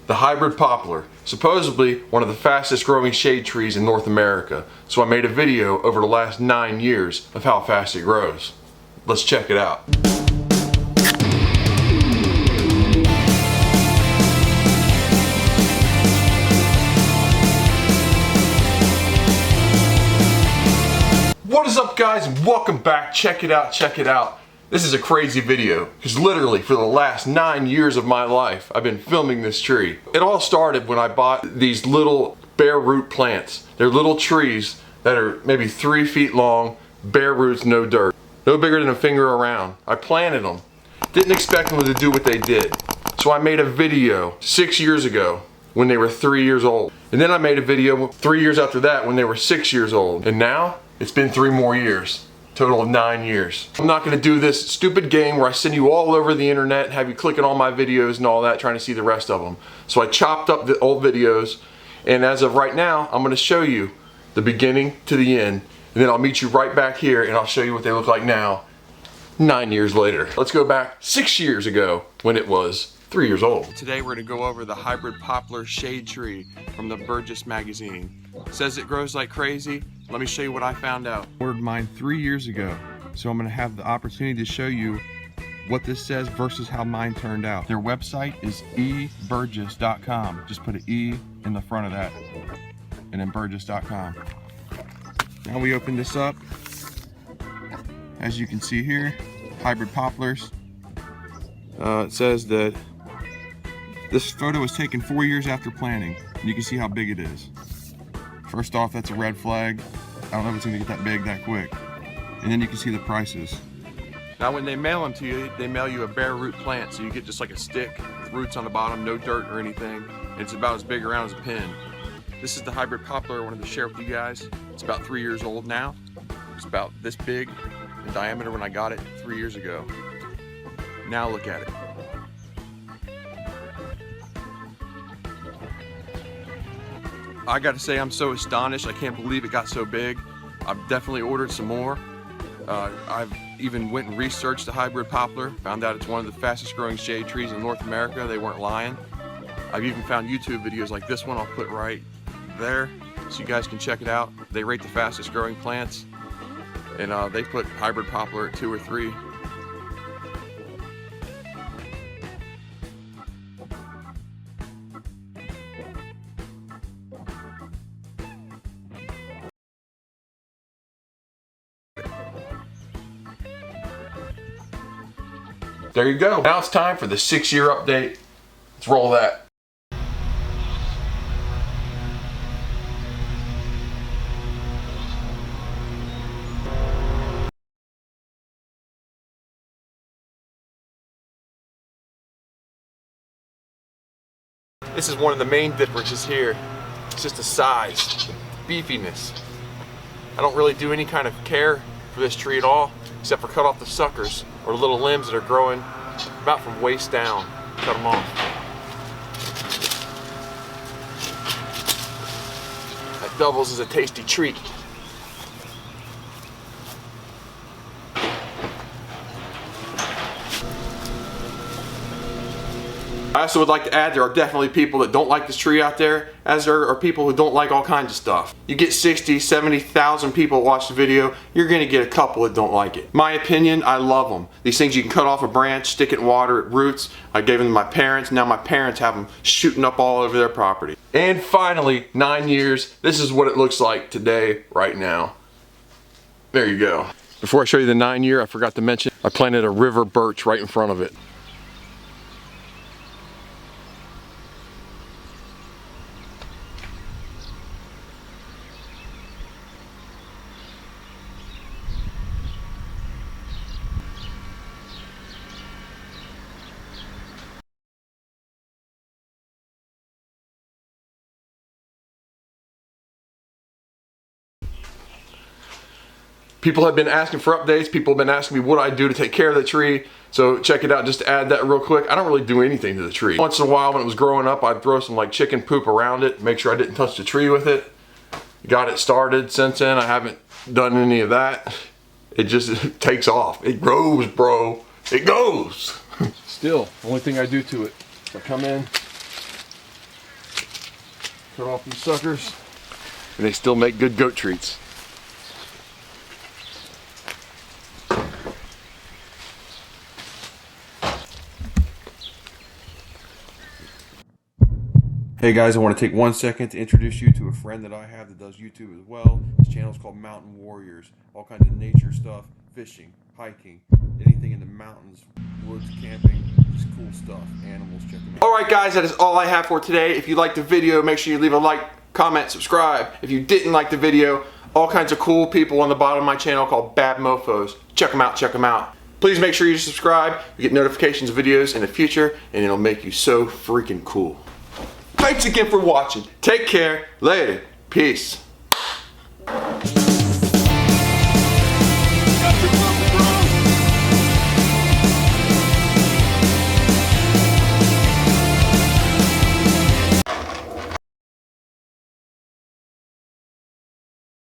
the hybrid poplar, supposedly one of the fastest growing shade trees in North America. So I made a video over the last 9 years of how fast it grows. Let's check it out. What is up, guys, and welcome back. Check it out, check it out. This is a crazy video because literally for the last 9 years of my life I've been filming this tree. It all started when I bought these little bare root plants. They're little trees that are maybe 3 feet long, bare roots, no dirt. No bigger than a finger around. I planted them. Didn't expect them to do what they did. So I made a video 6 years ago when they were 3 years old. And then I made a video 3 years after that when they were 6 years old. And now it's been 3 more years. Total of 9 years. I'm not going to do this stupid game where I send you all over the internet and have you clicking on my videos and all that trying to see the rest of them. So I chopped up the old videos, and as of right now I'm going to show you the beginning to the end, and then I'll meet you right back here and I'll show you what they look like now 9 years later. Let's go back 6 years ago when it was 3 years old. Today we're going to go over the hybrid poplar shade tree from the Burgess magazine. It says it grows like crazy. Let me show you what I found out. I ordered mine 3 years ago, so I'm going to have the opportunity to show you what this says versus how mine turned out. Their website is eburgess.com. Just put an E in the front of that, and then burgess.com. Now we open this up. As you can see here, hybrid poplars. It says that this photo was taken 4 years after planting, and you can see how big it is. First off, that's a red flag. I don't know if it's gonna get that big that quick. And then you can see the prices. Now when they mail them to you, they mail you a bare root plant, so you get just like a stick with roots on the bottom, no dirt or anything. And it's about as big around as a pin. This is the hybrid poplar I wanted to share with you guys. It's about 3 years old now. It's about this big in diameter when I got it 3 years ago. Now look at it. I gotta say, I'm so astonished. I can't believe it got so big. I've definitely ordered some more. I've even went and researched the hybrid poplar, found out it's one of the fastest growing shade trees in North America. They weren't lying. I've even found YouTube videos like this one I'll put right there so you guys can check it out. They rate the fastest growing plants, and they put hybrid poplar at 2 or 3. There you go. Now it's time for the 6-year update. Let's roll that. This is one of the main differences here. It's just the size, the beefiness. I don't really do any kind of care for this tree at all, except for cut off the suckers or little limbs that are growing about from waist down. Cut them off. That doubles as a tasty treat. I also would like to add, there are definitely people that don't like this tree out there, as there are people who don't like all kinds of stuff. You get 60, 70,000 people watch the video, you're gonna get a couple that don't like it. My opinion, I love them. These things you can cut off a branch, stick it in water, it roots. I gave them to my parents, now my parents have them shooting up all over their property. And finally, 9 years, this is what it looks like today, right now. There you go. Before I show you the 9-year, I forgot to mention, I planted a river birch right in front of it. People have been asking for updates. People have been asking me what I do to take care of the tree. So check it out, just to add that real quick. I don't really do anything to the tree. Once in a while when it was growing up, I'd throw some like chicken poop around it, make sure I didn't touch the tree with it. Got it started. Since then, I haven't done any of that. It just takes off. It grows, bro. It goes. Still, only thing I do to it, I come in, Cut off these suckers. And they still make good goat treats. Hey guys, I want to take 1 second to introduce you to a friend that I have that does YouTube as well. His channel is called Mountain Warriors. All kinds of nature stuff, fishing, hiking, anything in the mountains, woods, camping, just cool stuff, animals, check them out. Alright guys, that is all I have for today. If you liked the video, make sure you leave a like, comment, subscribe. If you didn't like the video, all kinds of cool people on the bottom of my channel called Bad Mofos. Check them out, check them out. Please make sure you subscribe. You get notifications of videos in the future, and it'll make you so freaking cool. Thanks again for watching. Take care. Later. Peace.